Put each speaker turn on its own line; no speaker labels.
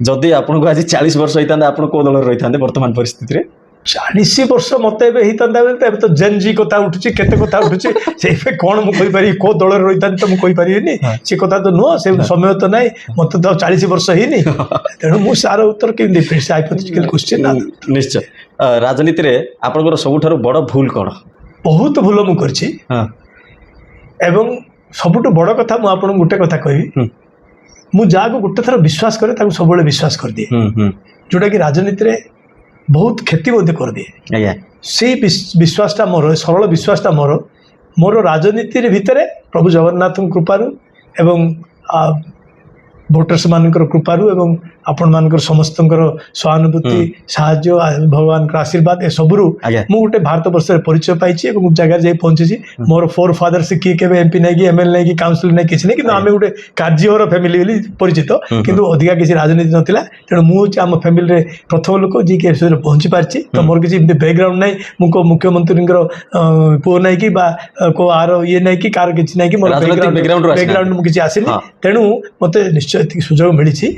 जदि आपको आज 40 वर्ष होता आप कौ दल रही था वर्तमान परिस्थिति रे
40 वर्ष मत होता तो जेनजी कथा उठुची केते कथा उठुची से कौन मुझे पारि को दल रही था तो मुझे पारि से कथा तो नुह से समय तो ना मत तो 40 वर्ष ही नहीं तेणु मुझे सार उत्तर के हाइपोथेटिकल क्वेश्चन
निश्चय राजनीति रे आपनकर सबुठारु बड़ भूल कौन
बहुत भूल मु करछि एवं सबुठ बड़ कथा मु आपन गोटे कथा कहबी मु जाको गोटे थर विश्वास करे ताको सबले विश्वास कर दिए जोटा कि राजनीति रे बहुत क्षति बोध कर दिए से विश्वासटा मोर सरल विश्वासटा मोर राजनीति भितर प्रभु जगन्नाथ कृपारू एवं भोटर्स मानकर कृपारू एवं आपण मानकर समस्त सहानुभूति साहाय्य भगवान आशीर्वाद ए सबरू मु गोटे भारत वर्ष परिचय पाई जगह जाई पहुंची मोर फोर फादर से किए केबे एमपी नहीं कि एमएलए नहीं कि काउंसिल नहीं किसी नहीं कि आम गोटे कार्यवर फैमिली परिचित किंतु अधिका किसी राजनीति नथिला तेणु मु आम फैमिली रे प्रथम लोक जी के पहुंची पारछि तो मोर किसी बैकग्राउंड नहीं मुको मुख्यमंत्री पु नहीं कि को आर ये नहीं कि कार किसी नहीं कि मोर बैकग्राउंड मु किसी आसीनी तेणु मते निश्चय सुजोग मिली